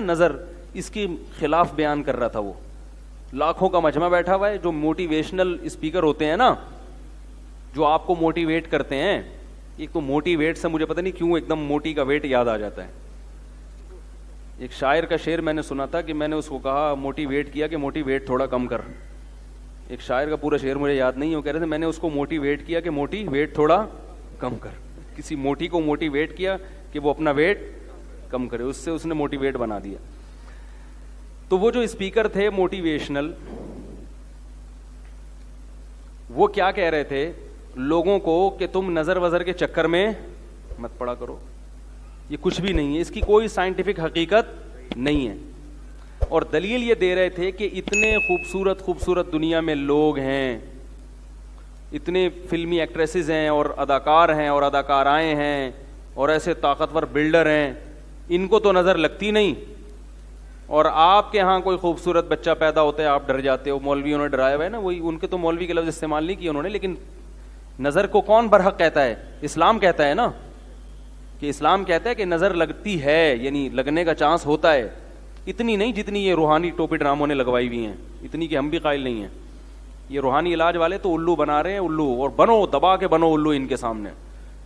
نظر اس کے خلاف بیان کر رہا تھا. وہ لاکھوں کا مجمع بیٹھا ہوا ہے, جو موٹیویشنل اسپیکر ہوتے ہیں نا, جو آپ کو موٹیویٹ کرتے ہیں. ایک تو موٹیویٹ سے مجھے پتہ نہیں کیوں ایک دم موٹی کا ویٹ یاد آ جاتا ہے. ایک شاعر کا شعر میں نے سنا تھا کہ میں نے اس کو کہا موٹیویٹ کیا کہ موٹی ویٹ تھوڑا کم کر. ایک شاعر کا پورا شعر مجھے یاد نہیں ہے, وہ کہہ رہے تھے میں نے اس کو موٹیویٹ کیا کہ موٹی ویٹ تھوڑا کم کر. کسی موٹی کو موٹیویٹ کیا کہ وہ اپنا ویٹ کم کرے, اس سے اس نے موٹیویٹ بنا دیا. تو وہ جو اسپیکر تھے موٹیویشنل, وہ کیا کہہ رہے تھے لوگوں کو کہ تم نظر وظر کے چکر میں مت پڑا کرو, یہ کچھ بھی نہیں ہے, اس کی کوئی سائنٹیفک حقیقت نہیں ہے. اور دلیل یہ دے رہے تھے کہ اتنے خوبصورت خوبصورت دنیا میں لوگ ہیں, اتنے فلمی ایکٹریسز ہیں اور اداکار ہیں اور اداکارائیں ہیں اور ایسے طاقتور بلڈر ہیں, ان کو تو نظر لگتی نہیں. اور آپ کے ہاں کوئی خوبصورت بچہ پیدا ہوتا ہے آپ ڈر جاتے ہو. مولویوں نے ڈرایا ہوا ہے نا, وہی ان کے تو مولوی کے لفظ استعمال نہیں کیا انہوں نے, لیکن نظر کو کون برحق کہتا ہے؟ اسلام کہتا ہے نا, کہ اسلام کہتا ہے کہ نظر لگتی ہے, یعنی لگنے کا چانس ہوتا ہے. اتنی نہیں جتنی یہ روحانی ٹوپی ڈراموں نے لگوائی ہوئی ہیں, اتنی کہ ہم بھی قائل نہیں ہیں. یہ روحانی علاج والے تو الو بنا رہے ہیں, الو, اور بنو دبا کے بنو الو ان کے سامنے.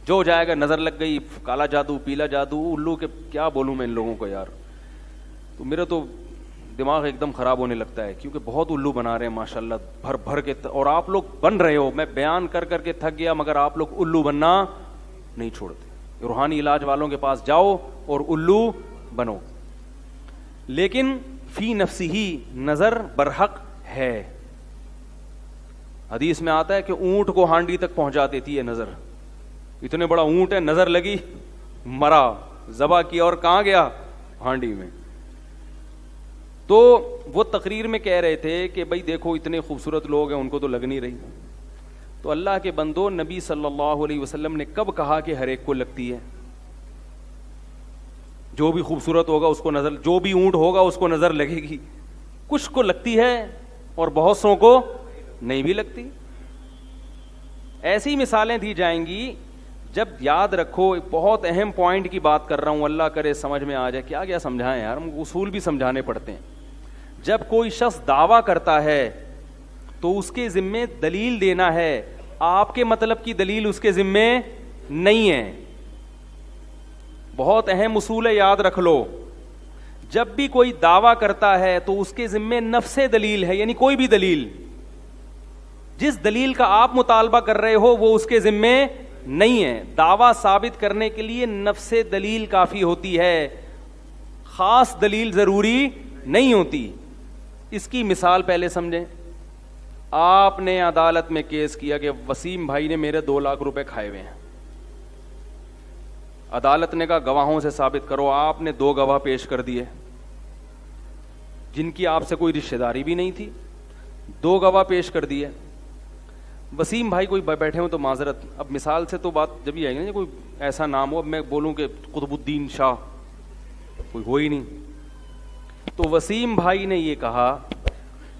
جو جائے گا نظر لگ گئی, کالا جادو پیلا جادو, الو کے کیا بولوں میں ان لوگوں کو یار. تو میرا تو دماغ ایک دم خراب ہونے لگتا ہے, کیونکہ بہت الو بنا رہے ہیں ماشاءاللہ بھر بھر کے, اور آپ لوگ بن رہے ہو. میں بیان کر کر کے تھک گیا, مگر آپ لوگ الو بننا نہیں چھوڑتے. روحانی علاج والوں کے پاس جاؤ اور الو بنو. لیکن فی نفسی نظر برحق ہے. حدیث میں آتا ہے کہ اونٹ کو ہانڈی تک پہنچا دیتی ہے نظر. اتنے بڑا اونٹ ہے, نظر لگی مرا, ذبح کیا اور کہاں گیا؟ ہانڈی میں. تو وہ تقریر میں کہہ رہے تھے کہ بھائی دیکھو اتنے خوبصورت لوگ ہیں, ان کو تو لگ نہیں رہی. تو اللہ کے بندو, نبی صلی اللہ علیہ وسلم نے کب کہا کہ ہر ایک کو لگتی ہے؟ جو بھی خوبصورت ہوگا اس کو نظر, جو بھی اونٹ ہوگا اس کو نظر لگے گی. کچھ کو لگتی ہے اور بہت سو کو نہیں بھی لگتی. ایسی مثالیں دی جائیں گی. جب یاد رکھو, بہت اہم پوائنٹ کی بات کر رہا ہوں, اللہ کرے سمجھ میں آ جائے. کیا کیا سمجھائیں یار, ہم اصول بھی سمجھانے پڑتے ہیں. جب کوئی شخص دعویٰ کرتا ہے تو اس کے ذمے دلیل دینا ہے. آپ کے مطلب کی دلیل اس کے ذمے نہیں ہے. بہت اہم اصول ہے, یاد رکھ لو. جب بھی کوئی دعویٰ کرتا ہے تو اس کے ذمے نفس دلیل ہے, یعنی کوئی بھی دلیل. جس دلیل کا آپ مطالبہ کر رہے ہو وہ اس کے ذمے نہیں ہے. دعویٰ ثابت کرنے کے لیے نفس دلیل کافی ہوتی ہے, خاص دلیل ضروری نہیں ہوتی. اس کی مثال پہلے سمجھیں. آپ نے عدالت میں کیس کیا کہ وسیم بھائی نے میرے 2 لاکھ روپے کھائے ہوئے ہیں. عدالت نے کہا گواہوں سے ثابت کرو. آپ نے 2 گواہ پیش کر دیے جن کی آپ سے کوئی رشتہ داری بھی نہیں تھی. 2 گواہ پیش کر دیے. وسیم بھائی کوئی بیٹھے ہوں تو معذرت, اب مثال سے تو بات جب ہی آئے گی نا, کوئی ایسا نام ہو, اب میں بولوں کہ قطب الدین شاہ, کوئی ہو ہی نہیں. تو وسیم بھائی نے یہ کہا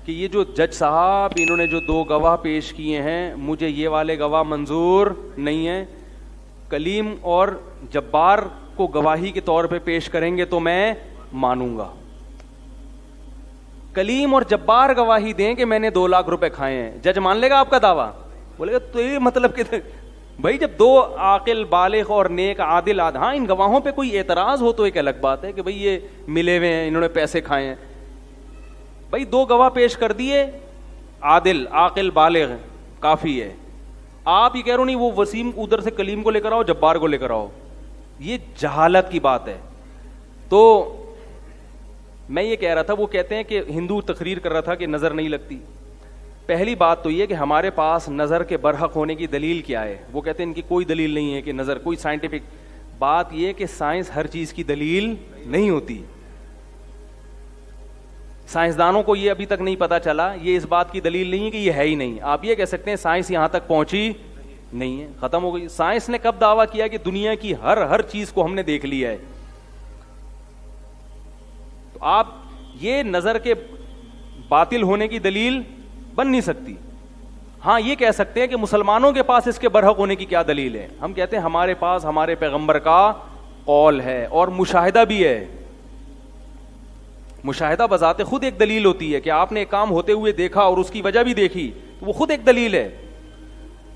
کہ یہ جو جج صاحب انہوں نے جو 2 گواہ پیش کیے ہیں, مجھے یہ والے گواہ منظور نہیں ہیں. کلیم اور جبار کو گواہی کے طور پہ پیش کریں گے تو میں مانوں گا. کلیم اور جبار گواہی دیں کہ میں نے 2 لاکھ روپے کھائے ہیں, جج مان لے گا آپ کا دعویٰ؟ بولے گا تو یہ مطلب کہ بھائی جب 2 عاقل بالغ اور نیک عادل ہاں ان گواہوں پہ کوئی اعتراض ہو تو ایک الگ بات ہے کہ بھئی یہ ملے ہوئے ہیں, انہوں نے پیسے کھائے ہیں. بھئی 2 گواہ پیش کر دیے, عادل عاقل بالغ, کافی ہے. آپ یہ کہہ رہے ہو نہیں وہ وسیم ادھر سے کلیم کو لے کر آؤ, جبار کو لے کر آؤ. یہ جہالت کی بات ہے. تو میں یہ کہہ رہا تھا, وہ کہتے ہیں کہ ہندو تقریر کر رہا تھا کہ نظر نہیں لگتی. پہلی بات تو یہ کہ ہمارے پاس نظر کے برحق ہونے کی دلیل کیا ہے. وہ کہتے ہیں ان کی کوئی دلیل نہیں ہے کہ نظر, کوئی سائنٹیفک بات. یہ کہ سائنس ہر چیز کی دلیل نہیں ہوتی. سائنسدانوں کو یہ ابھی تک نہیں پتا چلا, یہ اس بات کی دلیل نہیں ہے کہ یہ ہے ہی نہیں. آپ یہ کہہ سکتے ہیں سائنس یہاں تک پہنچی نہیں ہے, ختم ہو گئی. سائنس نے کب دعویٰ کیا کہ دنیا کی ہر چیز کو ہم نے دیکھ لیا ہے؟ تو آپ یہ نظر کے باطل ہونے کی دلیل بن نہیں سکتی. ہاں یہ کہہ سکتے ہیں کہ مسلمانوں کے پاس اس کے برحق ہونے کی کیا دلیل ہے. ہم کہتے ہیں ہمارے پاس ہمارے پیغمبر کا قول ہے اور مشاہدہ بھی ہے. مشاہدہ بذات خود ایک دلیل ہوتی ہے کہ آپ نے ایک کام ہوتے ہوئے دیکھا اور اس کی وجہ بھی دیکھی, تو وہ خود ایک دلیل ہے.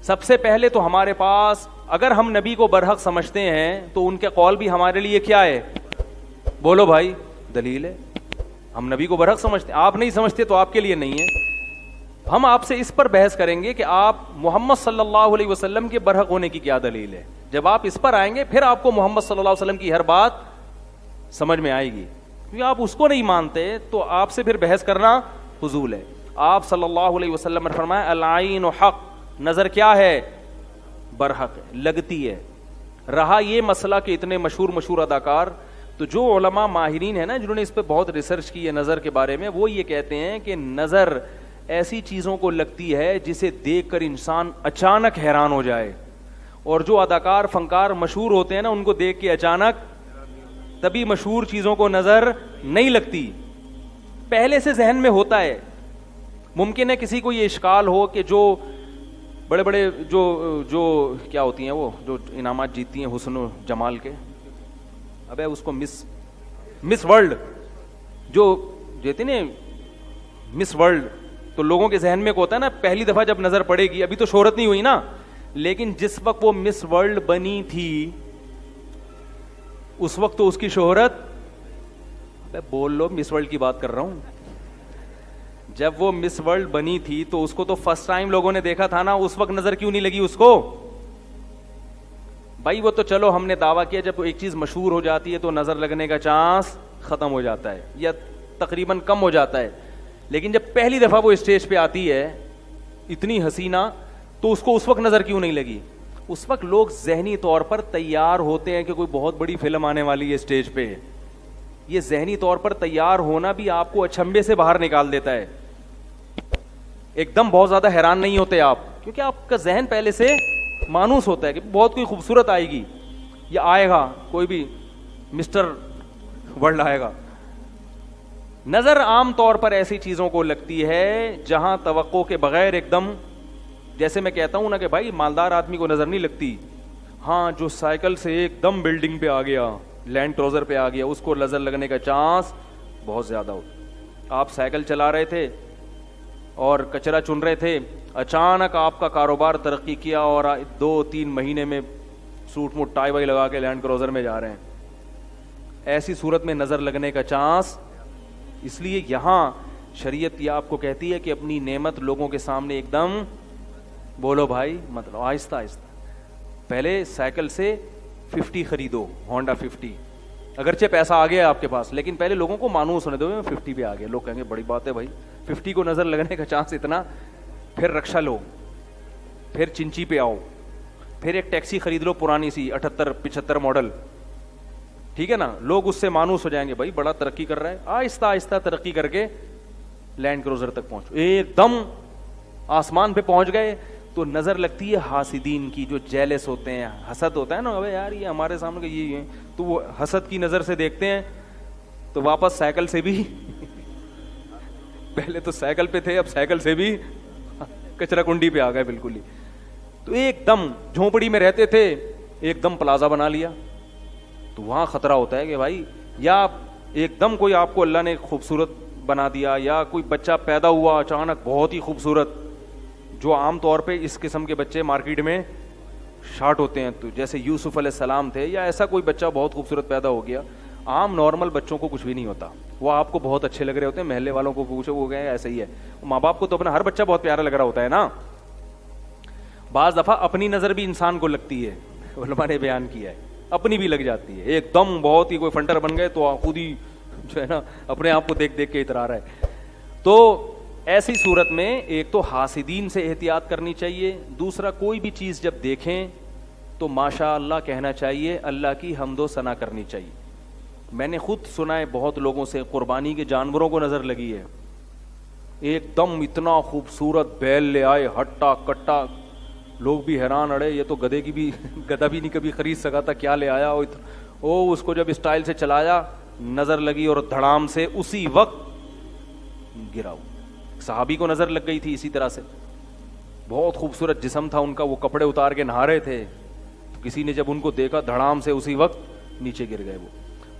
سب سے پہلے تو ہمارے پاس, اگر ہم نبی کو برحق سمجھتے ہیں تو ان کے قول بھی ہمارے لیے کیا ہے؟ بولو بھائی, دلیل ہے. ہم نبی کو برحق سمجھتے ہیں, آپ نہیں سمجھتے تو آپ کے لیے نہیں ہے. ہم آپ سے اس پر بحث کریں گے کہ آپ محمد صلی اللہ علیہ وسلم کے برحق ہونے کی کیا دلیل ہے. جب آپ اس پر آئیں گے پھر آپ کو محمد صلی اللہ علیہ وسلم کی ہر بات سمجھ میں آئے گی. کیونکہ آپ اس کو نہیں مانتے تو آپ سے پھر بحث کرنا فضول ہے. آپ صلی اللہ علیہ وسلم نے فرمایا العین حق, نظر کیا ہے؟ برحق ہے, لگتی ہے. رہا یہ مسئلہ کہ اتنے مشہور اداکار, تو جو علماء ماہرین ہیں نا جنہوں نے اس پہ بہت ریسرچ کی ہے نظر کے بارے میں, وہ یہ کہتے ہیں کہ نظر ایسی چیزوں کو لگتی ہے جسے دیکھ کر انسان اچانک حیران ہو جائے, اور جو اداکار فنکار مشہور ہوتے ہیں نا ان کو دیکھ کے اچانک تبھی مشہور چیزوں کو نظر نہیں لگتی, پہلے سے ذہن میں ہوتا ہے. ممکن ہے کسی کو یہ اشکال ہو کہ جو بڑے بڑے جو کیا ہوتی ہیں وہ جو انعامات جیتتی ہیں حسن و جمال کے, ابے اس کو مس ورلڈ جو جیتے نا مس ورلڈ, تو لوگوں کے ذہن میں کو ہوتا ہے نا پہلی دفعہ جب نظر پڑے گی, ابھی تو شہرت نہیں ہوئی نا, لیکن جس وقت وہ مس ورلڈ بنی تھی اس وقت تو اس کی شہرت, بول لو مس ورلڈ کی بات کر رہا ہوں, جب وہ مس ورلڈ بنی تھی تو اس کو تو فرسٹ ٹائم لوگوں نے دیکھا تھا نا, اس وقت نظر کیوں نہیں لگی اس کو؟ بھائی وہ تو چلو ہم نے دعویٰ کیا جب ایک چیز مشہور ہو جاتی ہے تو نظر لگنے کا چانس ختم ہو جاتا ہے یا تقریباً کم ہو جاتا ہے, لیکن جب پہلی دفعہ وہ اسٹیج پہ آتی ہے اتنی حسینہ, تو اس کو اس وقت نظر کیوں نہیں لگی؟ اس وقت لوگ ذہنی طور پر تیار ہوتے ہیں کہ کوئی بہت بڑی فلم آنے والی ہے اسٹیج پہ. یہ ذہنی طور پر تیار ہونا بھی آپ کو اچھمبے سے باہر نکال دیتا ہے. ایک دم بہت زیادہ حیران نہیں ہوتے آپ, کیونکہ آپ کا ذہن پہلے سے مانوس ہوتا ہے کہ بہت کوئی خوبصورت آئے گی یا آئے گا, کوئی بھی مسٹر ورلڈ آئے گا. نظر عام طور پر ایسی چیزوں کو لگتی ہے جہاں توقع کے بغیر ایک دم, جیسے میں کہتا ہوں نا کہ بھائی مالدار آدمی کو نظر نہیں لگتی, ہاں جو سائیکل سے ایک دم بلڈنگ پہ آ گیا, لینڈ کروزر پہ آ گیا, اس کو نظر لگنے کا چانس بہت زیادہ ہوتا. آپ سائیکل چلا رہے تھے اور کچرا چن رہے تھے, اچانک آپ کا کاروبار ترقی کیا اور 2-3 مہینے میں سوٹ موٹ ٹائی وائی لگا کے لینڈ کروزر میں جا رہے ہیں, ایسی صورت میں نظر لگنے کا چانس. اس لیے یہاں شریعت یہ آپ کو کہتی ہے کہ اپنی نعمت لوگوں کے سامنے ایک دم, بولو بھائی مطلب آہستہ آہستہ, پہلے سائیکل سے 50 خریدو, ہونڈا 50, اگرچہ پیسہ آ گیا آپ کے پاس, لیکن پہلے لوگوں کو مانوس ہونے دو 50 پہ آ گیا. لوگ کہیں گے بڑی بات ہے بھائی 50 کو نظر لگنے کا چانس اتنا, پھر رکشا لو, پھر چنچی پہ آؤ, پھر ایک ٹیکسی خرید لو پرانی سی 78-75 ماڈل, ٹھیک ہے نا, لوگ اس سے مانوس ہو جائیں گے بھائی بڑا ترقی کر رہا ہے. آہستہ آہستہ ترقی کر کے لینڈ کروزر تک پہنچو, ایک دم آسمان پہ پہنچ گئے تو نظر لگتی ہے حاسدین کی, جو جیلس ہوتے ہیں, حسد ہوتا ہے نا, ابے یار یہ ہمارے سامنے یہ تو وہ حسد کی نظر سے دیکھتے ہیں, تو واپس سائیکل سے بھی پہلے تو سائیکل پہ تھے, اب سائیکل سے بھی کچرا کنڈی پہ آ گئے بالکل ہی. تو ایک دم جھونپڑی میں رہتے تھے, ایک دم پلازا بنا لیا, تو وہاں خطرہ ہوتا ہے کہ بھائی یا ایک دم کوئی آپ کو اللہ نے خوبصورت بنا دیا, یا کوئی بچہ پیدا ہوا اچانک بہت ہی خوبصورت, جو عام طور پہ اس قسم کے بچے مارکیٹ میں شارٹ ہوتے ہیں, تو جیسے یوسف علیہ السلام تھے, یا ایسا کوئی بچہ بہت خوبصورت پیدا ہو گیا. عام نارمل بچوں کو کچھ بھی نہیں ہوتا, وہ آپ کو بہت اچھے لگ رہے ہوتے ہیں, محلے والوں کو پوچھو وہ گئے ایسا ہی ہے. ماں باپ کو تو اپنا ہر بچہ بہت پیارا لگ رہا ہوتا ہے نا. بعض دفعہ اپنی نظر بھی انسان کو لگتی ہے, علماء نے بیان کیا ہے, اپنی بھی لگ جاتی ہے. ایک دم بہت ہی کوئی فنٹر بن گئے تو خود ہی جو ہے نا اپنے آپ کو دیکھ دیکھ کے اترا رہا ہے. تو ایسی صورت میں ایک تو حاسدین سے احتیاط کرنی چاہیے, دوسرا کوئی بھی چیز جب دیکھیں تو ماشاء اللہ کہنا چاہیے, اللہ کی حمد و ثنا کرنی چاہیے. میں نے خود سنا ہے بہت لوگوں سے, قربانی کے جانوروں کو نظر لگی ہے, ایک دم اتنا خوبصورت بیل لے آئے ہٹا کٹا, لوگ بھی حیران, اڑے یہ تو گدھے کی بھی گدھا بھی نہیں کبھی خرید سکا تھا, کیا لے آیا او. اس کو جب اسٹائل سے چلایا نظر لگی اور دھڑام سے اسی وقت گرا. صحابی کو نظر لگ گئی تھی اسی طرح سے, بہت خوبصورت جسم تھا ان کا, وہ کپڑے اتار کے نہا رہے تھے, تو کسی نے جب ان کو دیکھا دھڑام سے اسی وقت نیچے گر گئے وہ.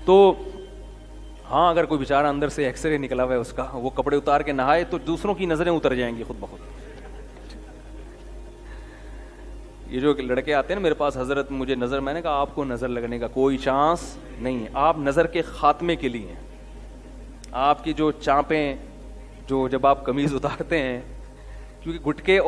تو ہاں اگر کوئی بیچارہ اندر سے ایکس رے نکلا ہوا ہے اس کا, وہ کپڑے اتار کے نہائے تو دوسروں کی نظریں اتر جائیں گی خود بخود. یہ جو لڑکے آتے ہیں نا میرے پاس, حضرت مجھے نظر, میں نے کہا آپ کو نظر لگنے کا کوئی چانس نہیں ہے, آپ نظر کے خاتمے کے لیے ہیں. آپ کی جو چانپیں, جو جب آپ قمیض اتارتے ہیں, کیونکہ گٹکے